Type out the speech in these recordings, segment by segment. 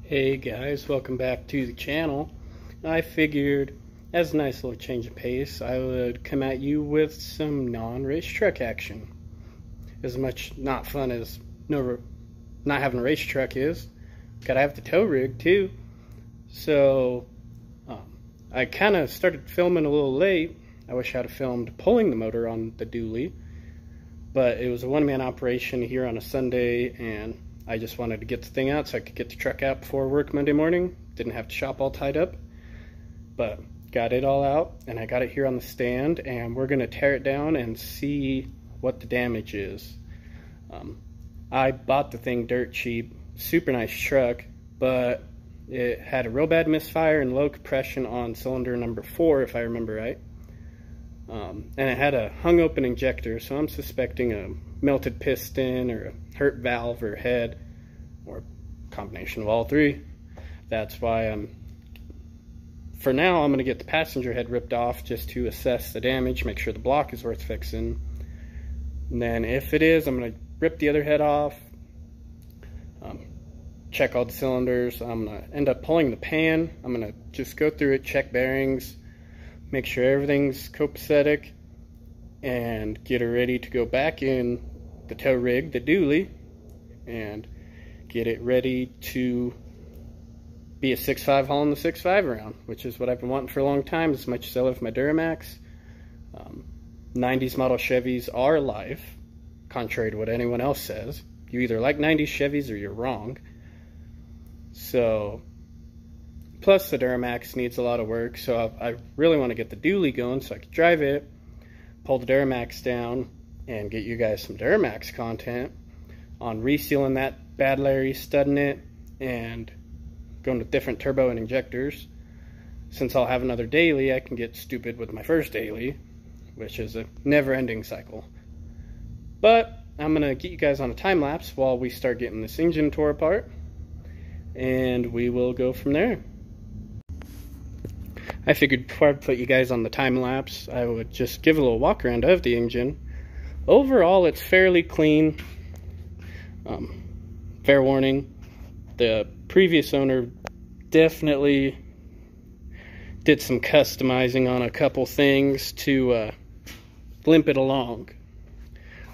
Hey guys, welcome back to the channel. I figured, as a nice little change of pace, I would come at you with some non-race truck action. As much not fun as not having a race truck is, gotta have the tow rig too. So I kind of started filming a little late. I wish I'd have filmed pulling the motor on the dually, but it was a one-man operation here on a Sunday, and I just wanted to get the thing out so I could get the truck out before work Monday morning. Didn't have the shop all tied up, but got it all out, and I got it here on the stand, and we're gonna tear it down and see what the damage is. I bought the thing dirt cheap, super nice truck, but it had a real bad misfire and low compression on cylinder number 4, if I remember right. And it had a hung open injector, so I'm suspecting a melted piston or a hurt valve or head, or a combination of all three. That's why for now I'm going to get the passenger head ripped off just to assess the damage, make sure the block is worth fixing. And then if it is, I'm going to rip the other head off, check all the cylinders. I'm going to end up pulling the pan. I'm going to just go through it, check bearings, make sure everything's copacetic, and get it ready to go back in the tow rig, the dually, and get it ready to be a 6.5 hauling the 6.5 around, which is what I've been wanting for a long time, as much as I love my Duramax. 90s model Chevys are life, contrary to what anyone else says. You either like 90s Chevys or you're wrong. So, plus the Duramax needs a lot of work, so I really want to get the dually going so I can drive it, pull the Duramax down, and get you guys some Duramax content on resealing that bad Larry, studding it, and going with different turbo and injectors. Since I'll have another daily, I can get stupid with my first daily, which is a never-ending cycle. But I'm going to get you guys on a time-lapse while we start getting this engine tore apart, and we will go from there. I figured before I put you guys on the time-lapse, I would just give a little walk-around of the engine. Overall, it's fairly clean. Fair warning, the previous owner definitely did some customizing on a couple things to limp it along.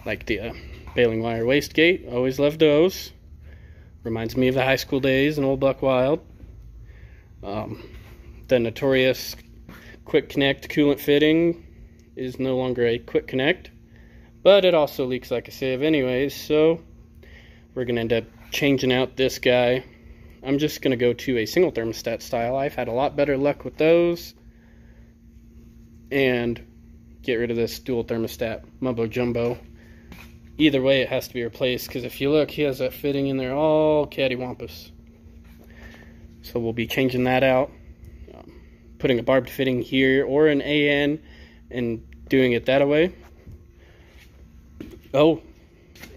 Like the baling wire wastegate, always loved those. Reminds me of the high school days in Old Buck Wild. The notorious quick connect coolant fitting is no longer a quick connect, but it also leaks like a sieve anyways, so we're going to end up changing out this guy. I'm just going to go to a single thermostat style. I've had a lot better luck with those, and get rid of this dual thermostat mumbo jumbo. Either way, it has to be replaced, because if you look, he has that fitting in there all cattywampus. So we'll be changing that out, putting a barbed fitting here or an AN and doing it that way. Oh,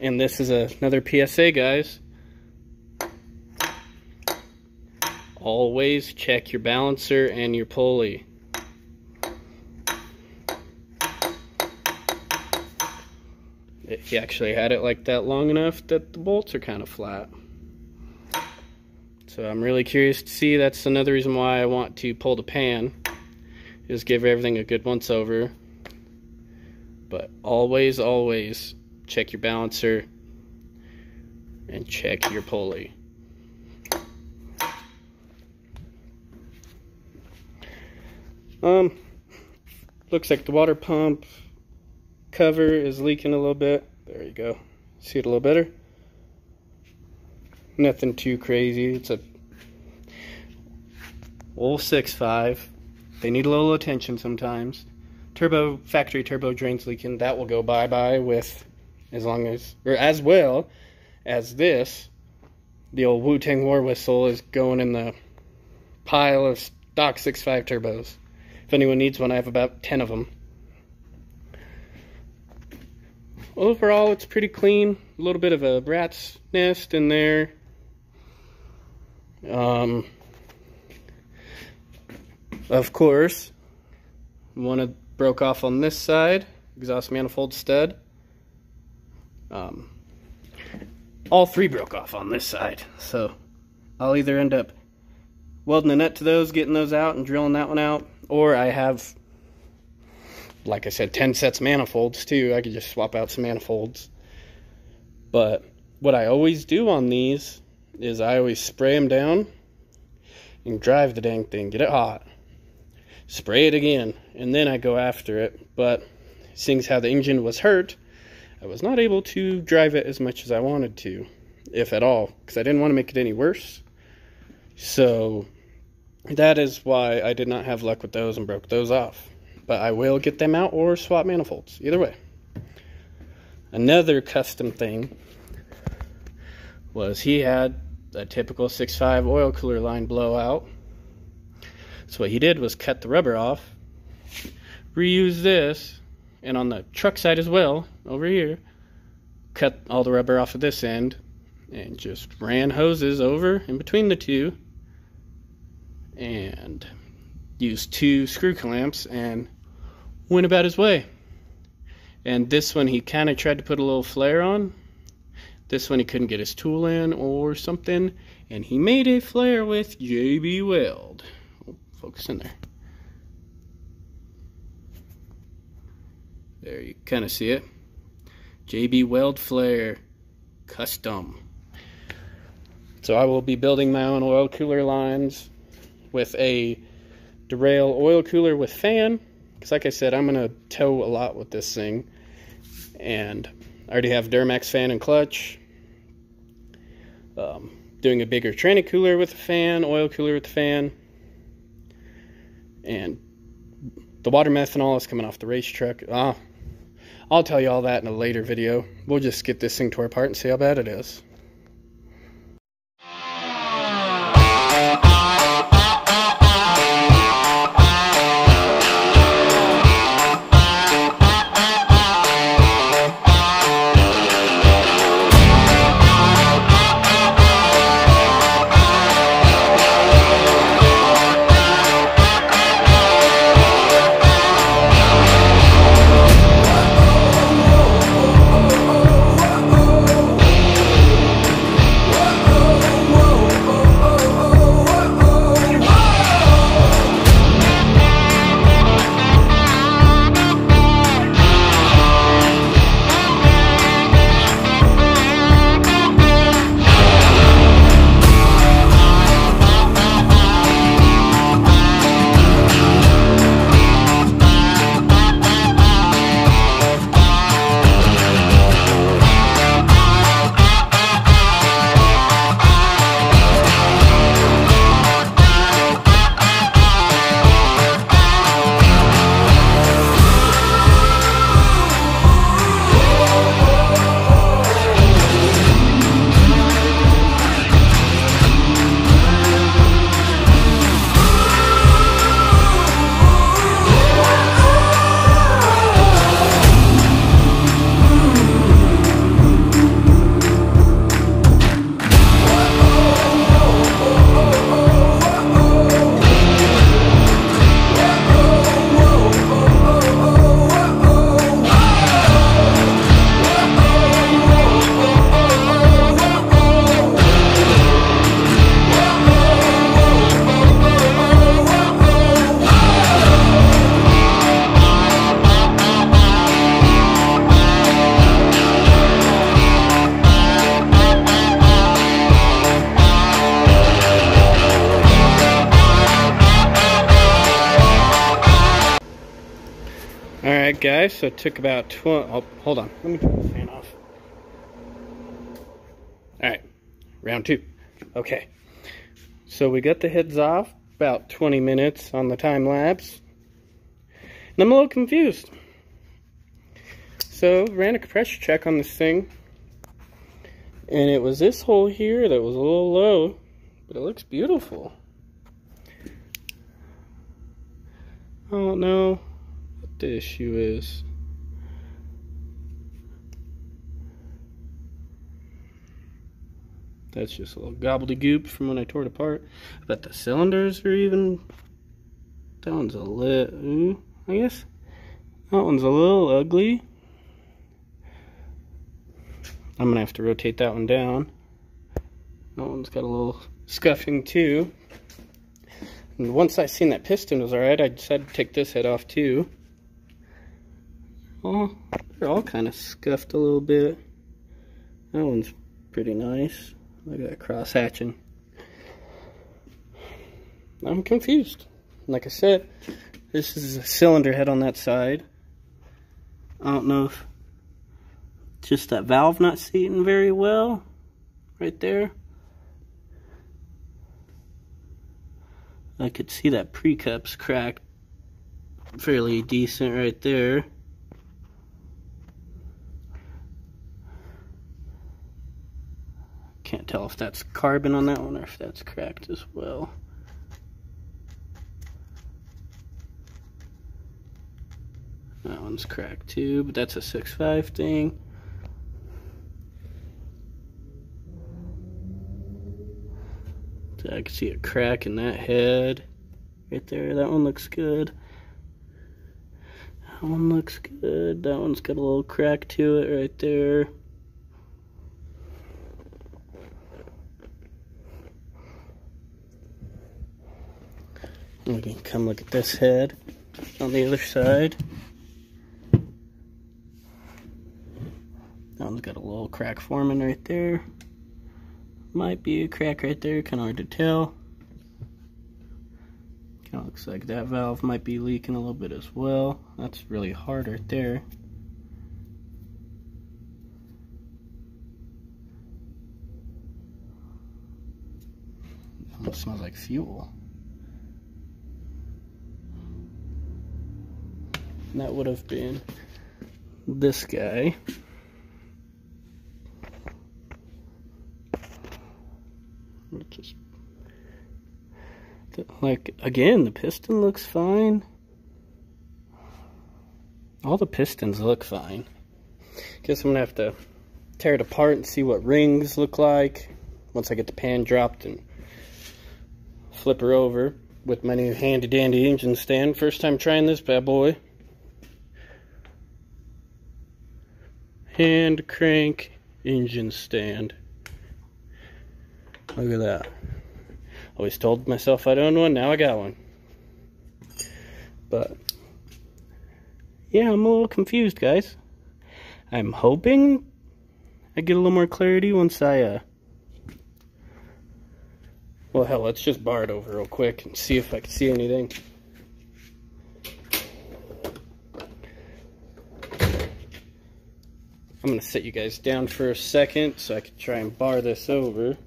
and this is another PSA, guys. Always check your balancer and your pulley. He actually had it like that long enough that the bolts are kind of flat. So I'm really curious to see. That's another reason why I want to pull the pan, is give everything a good once over. But always, always check your balancer and check your pulley. Looks like the water pump cover is leaking a little bit. There you go. See it a little better? Nothing too crazy. It's a old 6.5. They need a little attention sometimes. Factory turbo drains leaking. That will go bye-bye with as well as this. The old Wu-Tang War Whistle is going in the pile of stock 6.5 turbos. If anyone needs one, I have about 10 of them. Overall, it's pretty clean. A little bit of a rat's nest in there. Of course, one broke off on this side, exhaust manifold stud. all three broke off on this side. So I'll either end up welding a nut to those, getting those out, and drilling that one out, or I have, like I said, 10 sets of manifolds too. I could just swap out some manifolds. But what I always do on these is I always spray them down and drive the dang thing, get it hot, spray it again, and then I go after it. But seeing how the engine was hurt, I was not able to drive it as much as I wanted to, if at all, because I didn't want to make it any worse. So that is why I did not have luck with those and broke those off. But I will get them out or swap manifolds, either way. Another custom thing was he had a typical 6.5 oil cooler line blowout. So what he did was cut the rubber off, reuse this, and on the truck side as well, over here, cut all the rubber off of this end, and just ran hoses over in between the two, and used 2 screw clamps, and went about his way. And this one he kind of tried to put a little flare on. This one he couldn't get his tool in or something, and he made a flare with JB Weld. Oh, focus in there. There, you kind of see it. JB Weld flare, custom. So I will be building my own oil cooler lines with a derail oil cooler with fan, because like I said, I'm going to tow a lot with this thing. And I already have Duramax fan and clutch. Doing a bigger tranny cooler with a fan, oil cooler with a fan. And the water methanol is coming off the race truck. I'll tell you all that in a later video. We'll just get this thing tore apart and see how bad it is. Alright guys, so it took about 20, oh, hold on, let me turn the fan off. Alright, round 2. Okay, so we got the heads off, about 20 minutes on the time lapse. And I'm a little confused. So, ran a pressure check on this thing. And it was this hole here that was a little low, but it looks beautiful. I don't know what the issue is. That's just a little gobbledygook from when I tore it apart. But the cylinders are even... That one's a little... I guess that one's a little ugly. I'm gonna have to rotate that one down. That one's got a little scuffing too. And once I seen that piston was alright, I decided to take this head off too. Oh, they're all kind of scuffed a little bit. That one's pretty nice. Look at that cross hatching. I'm confused. Like I said, this is a cylinder head on that side. I don't know if just that valve not seating very well right there. I could see that pre-cup's cracked fairly decent right there. Can't tell if that's carbon on that one or if that's cracked as well. That one's cracked too, but that's a 6.5 thing. So I can see a crack in that head right there. That one looks good. That one looks good. That one's got a little crack to it right there. We can come look at this head on the other side. That one's got a little crack forming right there. Might be a crack right there, kind of hard to tell. Kind of looks like that valve might be leaking a little bit as well. That's really hard right there. Almost smells like fuel. And that would have been this guy. Just, like, again, the piston looks fine. All the pistons look fine. Guess I'm gonna have to tear it apart and see what rings look like once I get the pan dropped and flip her over with my new handy dandy engine stand. First time trying this bad boy. Hand crank engine stand. Look at that. Always told myself I'd own one, now I got one. But yeah, I'm a little confused, guys. I'm hoping I get a little more clarity once I well, hell, let's just bar it over real quick and see if I can see anything. I'm gonna set you guys down for a second so I can try and bar this over.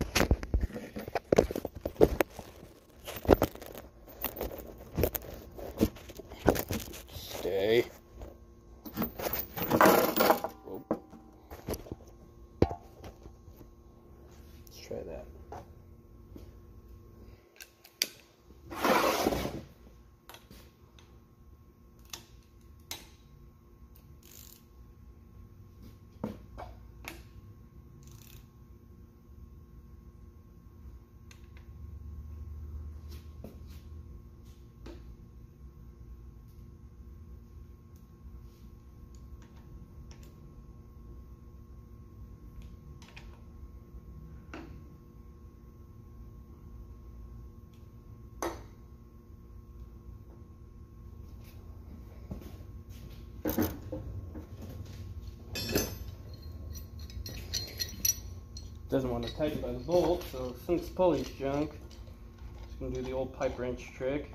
Stay. Oh. Let's try that. Doesn't want to tighten by the bolt, so since Pulley's junk, just gonna do the old pipe wrench trick.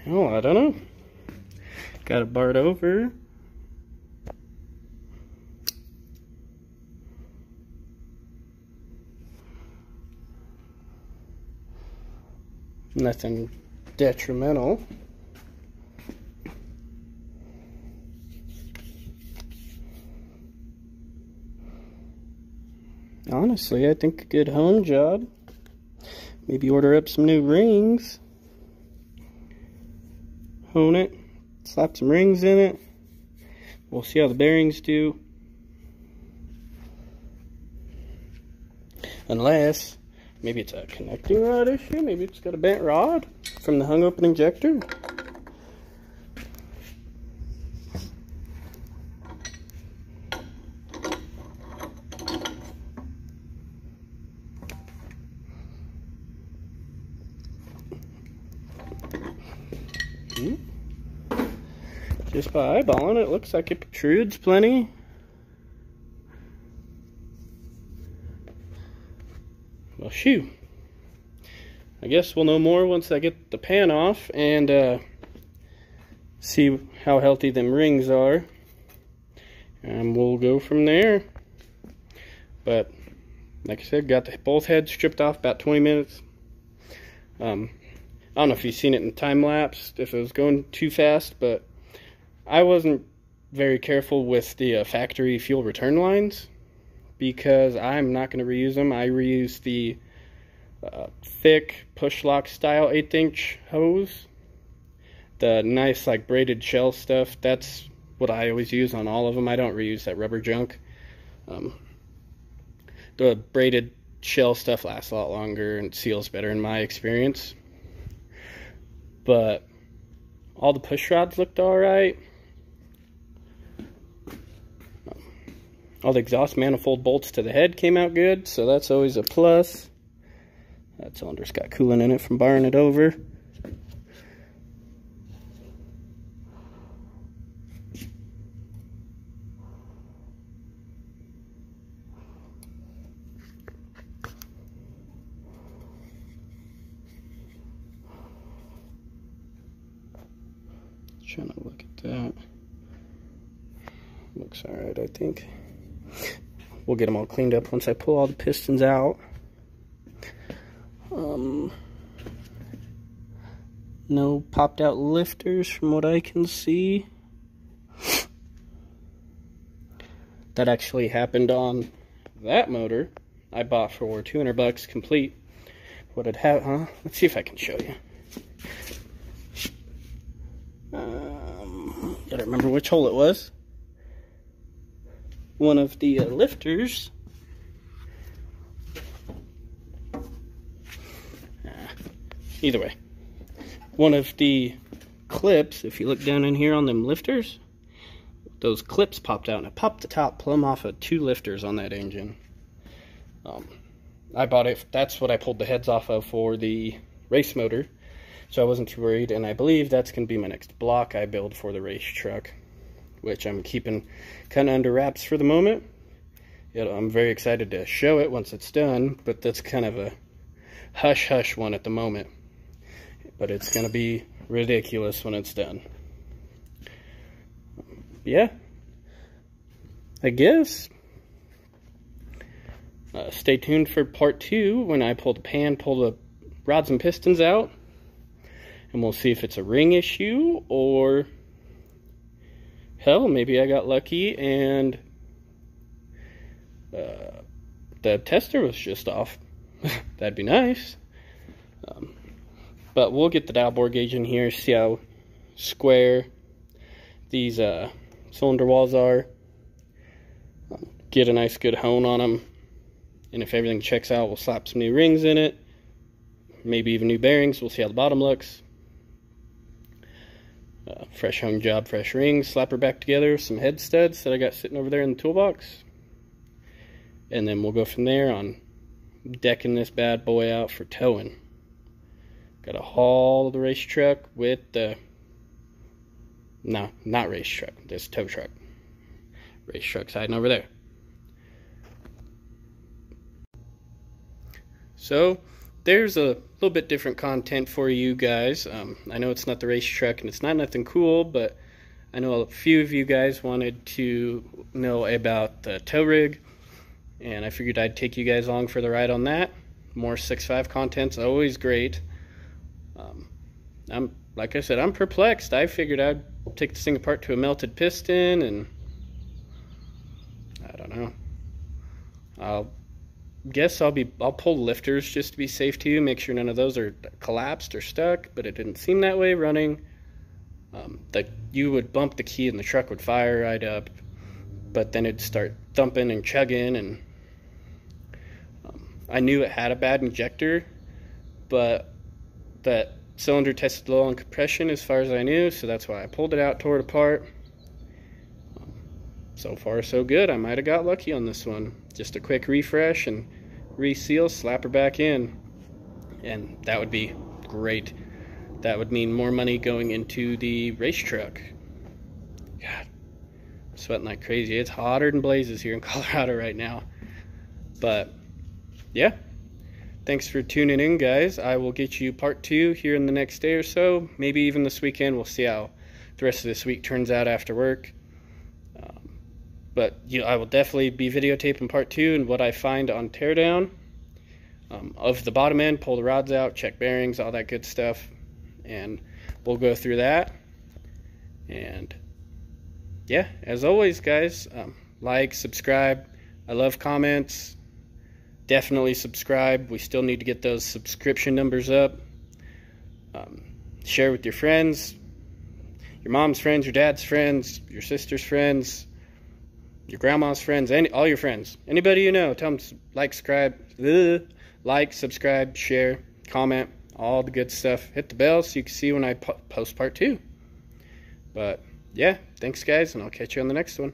Oh, I don't know. Got it barred over. Nothing detrimental. Honestly, I think a good hone job. Maybe order up some new rings. Hone it. Slap some rings in it. We'll see how the bearings do. Unless, maybe it's a connecting rod issue. Maybe it's got a bent rod from the hung open injector. Just by eyeballing it, looks like it protrudes plenty. Well, shoo. I guess we'll know more once I get the pan off and see how healthy them rings are. And we'll go from there. But, like I said, got both heads stripped off about 20 minutes. I don't know if you've seen it in time lapse, if it was going too fast, but I wasn't very careful with the factory fuel return lines because I'm not going to reuse them. I reuse the thick push lock style 1/8" hose. The nice like braided shell stuff, that's what I always use on all of them. I don't reuse that rubber junk. The braided shell stuff lasts a lot longer and seals better in my experience. But all the push rods looked alright. All the exhaust manifold bolts to the head came out good, so that's always a plus. That cylinder's got coolant in it from barring it over. Trying to look at that. Looks alright, I think. We'll get them all cleaned up once I pull all the pistons out. No popped out lifters from what I can see. That actually happened on that motor I bought for $200 complete. What it had, huh? Let's see if I can show you. Gotta remember which hole it was. One of the lifters either way, one of the clips, if you look down in here on them lifters, those clips popped out and it popped the top plumb off of 2 lifters on that engine. I bought it, that's what I pulled the heads off of for the race motor, so I wasn't too worried, and I believe that's going to be my next block I build for the race truck, which I'm keeping kind of under wraps for the moment. I'm very excited to show it once it's done, but that's kind of a hush-hush one at the moment. But it's going to be ridiculous when it's done. Yeah. I guess. Stay tuned for part 2 when I pull the rods and pistons out. And we'll see if it's a ring issue or... hell, maybe I got lucky and the tester was just off. That'd be nice. But we'll get the dial bore gauge in here, see how square these cylinder walls are. Get a nice good hone on them. And if everything checks out, we'll slap some new rings in it. Maybe even new bearings. We'll see how the bottom looks. Fresh hone job, fresh rings, slap her back together, some head studs that I got sitting over there in the toolbox. And then we'll go from there on decking this bad boy out for towing. Got to haul the race truck with the... no, not race truck, this tow truck. Race truck's hiding over there. So, there's a little bit different content for you guys. I know it's not the race truck and it's not nothing cool, but I know a few of you guys wanted to know about the tow rig, and I figured I'd take you guys along for the ride on that. More 6.5 content's always great. like I said, I'm perplexed. I figured I'd take this thing apart to a melted piston, and I don't know. I'll pull the lifters just to be safe too, make sure none of those are collapsed or stuck, but it didn't seem that way running. You would bump the key and the truck would fire right up, but then it'd start thumping and chugging, and I knew it had a bad injector, but that cylinder tested low on compression as far as I knew, so that's why I pulled it out, tore it apart. So far so good. I might have got lucky on this one. Just a quick refresh and reseal, slap her back in, and that would be great. That would mean more money going into the race truck. God, I'm sweating like crazy. It's hotter than blazes here in Colorado right now. But yeah, thanks for tuning in, guys. I will get you part 2 here in the next day or so, maybe even this weekend. We'll see how the rest of this week turns out after work. But I will definitely be videotaping part 2 and what I find on teardown of the bottom end, pull the rods out, check bearings, all that good stuff, and we'll go through that. And yeah, as always, guys, like, subscribe. I love comments. Definitely subscribe. We still need to get those subscription numbers up. Share with your friends, your mom's friends, your dad's friends, your sister's friends, your grandma's friends, all your friends, anybody you know. Tell them like, subscribe, share, comment, all the good stuff. Hit the bell so you can see when I post part 2. But yeah, thanks guys, and I'll catch you on the next one.